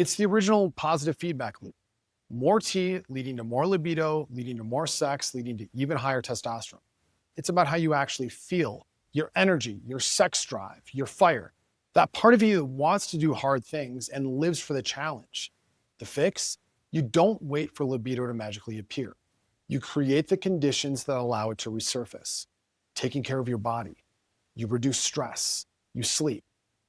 It's the original positive feedback loop. More T leading to more libido, leading to more sex, leading to even higher testosterone. It's about how you actually feel, your energy, your sex drive, your fire. That part of you that wants to do hard things and lives for the challenge. The fix? You don't wait for libido to magically appear. You create the conditions that allow it to resurface. Taking care of your body. You reduce stress. You sleep.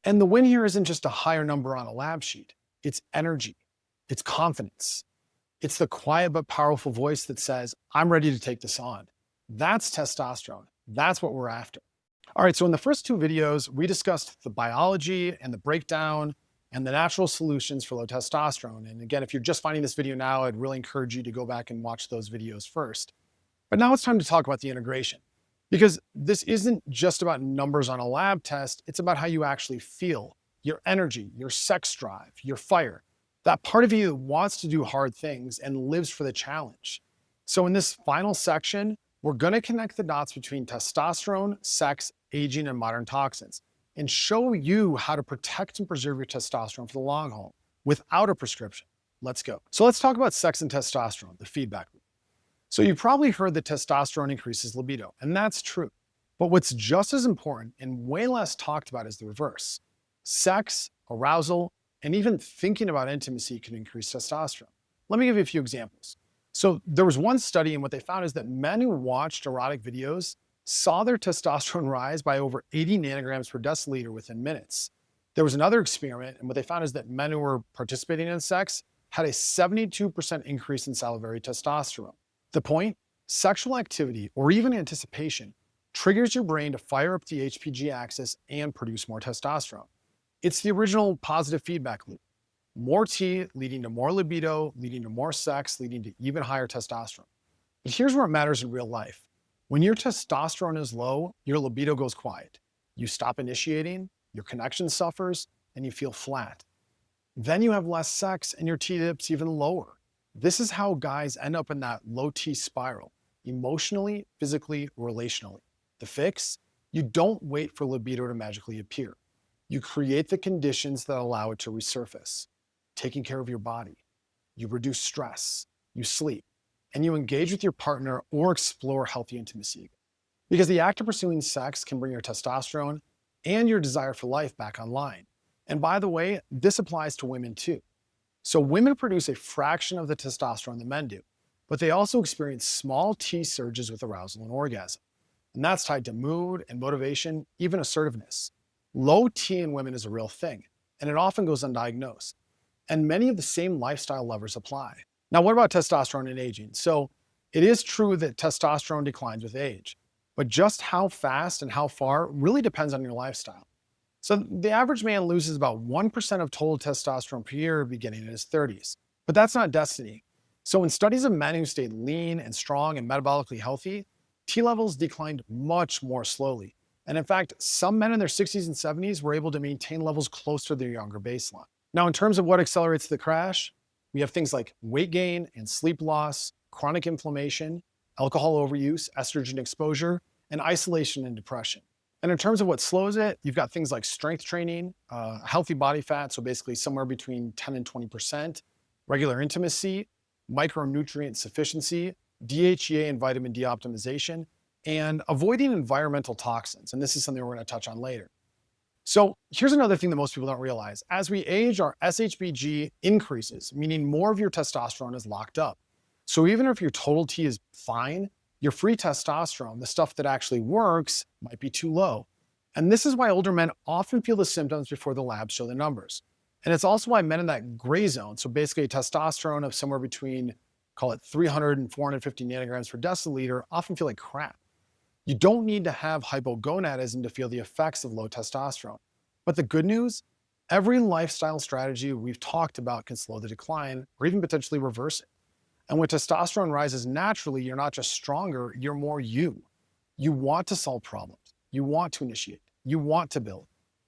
And the win here isn't just a higher number on a lab sheet. It's energy. It's confidence. It's the quiet but powerful voice that says, I'm ready to take this on. That's testosterone. That's what we're after. All right, so in the first two videos, we discussed the biology and the breakdown and the natural solutions for low testosterone. And again, if you're just finding this video now, I'd really encourage you to go back and watch those videos first. But now it's time to talk about the integration, because this isn't just about numbers on a lab test. It's about how you actually feel, your energy, your sex drive, your fire, that part of you that wants to do hard things and lives for the challenge. So in this final section, we're going to connect the dots between testosterone, sex, aging, and modern toxins, and show you how to protect and preserve your testosterone for the long haul without a prescription. Let's go. So let's talk about sex and testosterone, the feedback loop. So you've probably heard that testosterone increases libido, and that's true. But what's just as important and way less talked about is the reverse. Sex, arousal, and even thinking about intimacy can increase testosterone. Let me give you a few examples. So there was one study, and what they found is that men who watched erotic videos saw their testosterone rise by over 80 nanograms per deciliter within minutes. There was another experiment, and what they found is that men who were participating in sex had a 72% increase in salivary testosterone. The point? Sexual activity, or even anticipation, triggers your brain to fire up the HPG axis and produce more testosterone. It's the original positive feedback loop. More T leading to more libido, leading to more sex, leading to even higher testosterone. But here's where it matters in real life. When your testosterone is low, your libido goes quiet. You stop initiating, your connection suffers, and you feel flat. Then you have less sex and your T dips even lower. This is how guys end up in that low T spiral, emotionally, physically, relationally. The fix? You don't wait for libido to magically appear. You create the conditions that allow it to resurface. Taking care of your body. You reduce stress. You sleep. And you engage with your partner or explore healthy intimacy. Because the act of pursuing sex can bring your testosterone and your desire for life back online. And by the way, this applies to women too. So women produce a fraction of the testosterone that men do, but they also experience small T surges with arousal and orgasm. And that's tied to mood and motivation, even assertiveness. Low T in women is a real thing, and it often goes undiagnosed. And many of the same lifestyle levers apply. Now, what about testosterone and aging? So it is true that testosterone declines with age, but just how fast and how far really depends on your lifestyle. So the average man loses about 1% of total testosterone per year beginning in his 30s, but that's not destiny. So in studies of men who stayed lean and strong and metabolically healthy, T levels declined much more slowly. And in fact, some men in their 60s and 70s were able to maintain levels close to their younger baseline. Now, in terms of what accelerates the crash, we have things like weight gain and sleep loss, chronic inflammation, alcohol overuse, estrogen exposure, and isolation and depression. And in terms of what slows it, you've got things like strength training, healthy body fat, so basically somewhere between 10 and 20%, regular intimacy, micronutrient sufficiency, DHEA and vitamin D optimization, and avoiding environmental toxins. And this is something we're going to touch on later. So here's another thing that most people don't realize. As we age, our SHBG increases, meaning more of your testosterone is locked up. So even if your total T is fine, your free testosterone, the stuff that actually works, might be too low. And this is why older men often feel the symptoms before the labs show the numbers. And it's also why men in that gray zone, so basically testosterone of somewhere between, call it 300 and 450 nanograms per deciliter, often feel like crap. You don't need to have hypogonadism to feel the effects of low testosterone. But the good news, every lifestyle strategy we've talked about can slow the decline or even potentially reverse it. And when testosterone rises naturally, you're not just stronger, you're more you. You want to solve problems. You want to initiate. You want to build.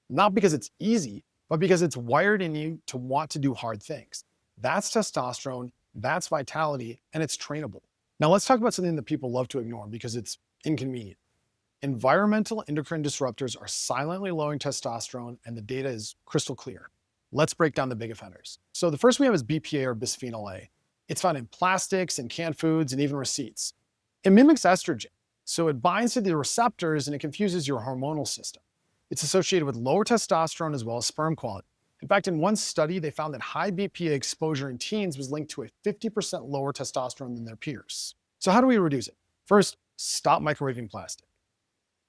Not because it's easy, but because it's wired in you to want to do hard things. That's testosterone, that's vitality, and it's trainable. Now let's talk about something that people love to ignore because it's inconvenient. Environmental endocrine disruptors are silently lowering testosterone, and the data is crystal clear. Let's break down the big offenders. So the first we have is BPA or bisphenol A. It's found in plastics and canned foods and even receipts. It mimics estrogen, so it binds to the receptors and it confuses your hormonal system. It's associated with lower testosterone as well as sperm quality. In fact, in one study, they found that high BPA exposure in teens was linked to a 50% lower testosterone than their peers. So how do we reduce it? First, stop microwaving plastic.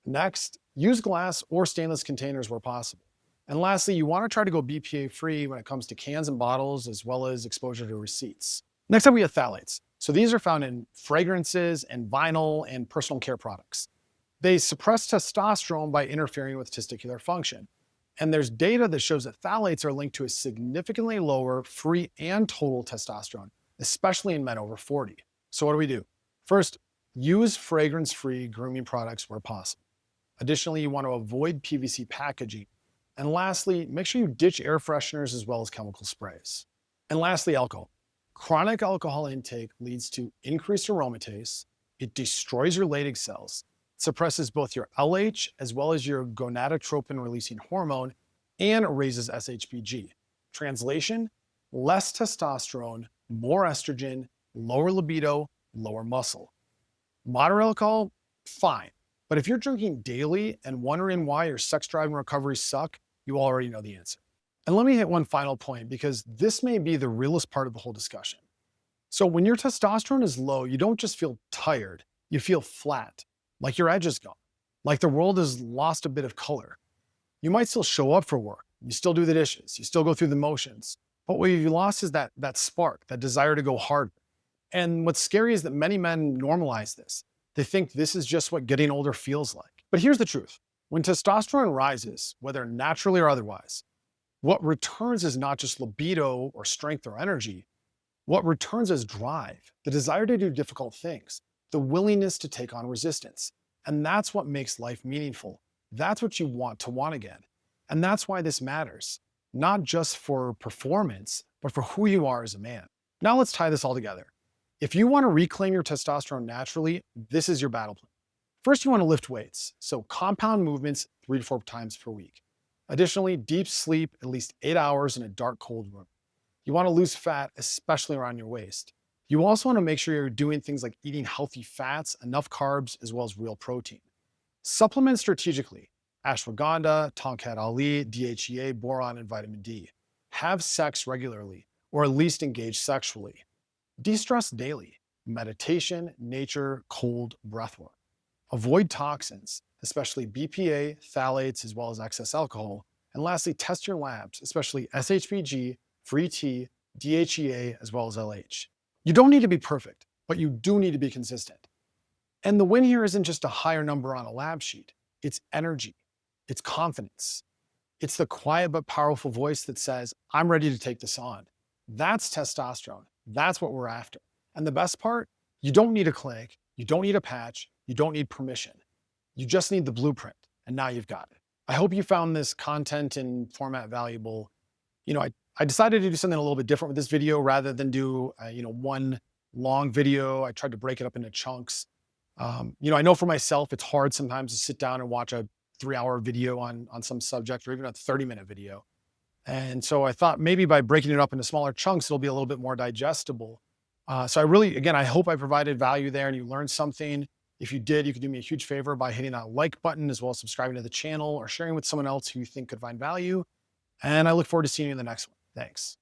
Next, use glass or stainless containers where possible. And lastly, you want to try to go BPA free when it comes to cans and bottles, as well as exposure to receipts. Next up, we have phthalates. So these are found in fragrances and vinyl and personal care products. They suppress testosterone by interfering with testicular function. And there's data that shows that phthalates are linked to a significantly lower free and total testosterone, especially in men over 40. So what do? First, use fragrance-free grooming products where possible. Additionally, you want to avoid PVC packaging. And lastly, make sure you ditch air fresheners as well as chemical sprays. And lastly, alcohol. Chronic alcohol intake leads to increased aromatase. It destroys your Leydig cells, suppresses both your LH as well as your gonadotropin-releasing hormone, and raises SHBG. Translation, less testosterone, more estrogen, lower libido, lower muscle. Moderate alcohol, fine. But if you're drinking daily and wondering why your sex drive and recovery suck, you already know the answer. And let me hit one final point because this may be the realest part of the whole discussion. So when your testosterone is low, you don't just feel tired, you feel flat, like your edge is gone, like the world has lost a bit of color. You might still show up for work, you still do the dishes, you still go through the motions, but what you lost is that spark, that desire to go harder. And what's scary is that many men normalize this. They think this is just what getting older feels like. But here's the truth. When testosterone rises, whether naturally or otherwise, what returns is not just libido or strength or energy. What returns is drive, the desire to do difficult things, the willingness to take on resistance. And that's what makes life meaningful. That's what you want to want again. And that's why this matters, not just for performance, but for who you are as a man. Now let's tie this all together. If you want to reclaim your testosterone naturally, this is your battle plan. First, you want to lift weights, so compound movements 3 to 4 times per week. Additionally, deep sleep at least 8 hours in a dark, cold room. You want to lose fat, especially around your waist. You also want to make sure you're doing things like eating healthy fats, enough carbs, as well as real protein. Supplement strategically: ashwagandha, Tongkat Ali, DHEA, boron, and vitamin D. Have sex regularly, or at least engage sexually. De-stress daily: meditation, nature, cold, breathwork. Avoid toxins, especially BPA, phthalates, as well as excess alcohol. And lastly, test your labs, especially SHBG, free T, DHEA, as well as LH. You don't need to be perfect, but you do need to be consistent. And the win here isn't just a higher number on a lab sheet. It's energy. It's confidence. It's the quiet but powerful voice that says, I'm ready to take this on. That's testosterone. That's what we're after. And the best part, you don't need a clinic. You don't need a patch. You don't need permission. You just need the blueprint. And now you've got it. I hope you found this content and format valuable. I decided to do something a little bit different with this video rather than do, one long video. I tried to break it up into chunks. I know for myself, it's hard sometimes to sit down and watch a 3-hour video on some subject or even a 30-minute video. And so I thought maybe by breaking it up into smaller chunks, it'll be a little bit more digestible. So I hope I provided value there and you learned something. If you did, you could do me a huge favor by hitting that like button as well as subscribing to the channel or sharing with someone else who you think could find value. And I look forward to seeing you in the next one. Thanks.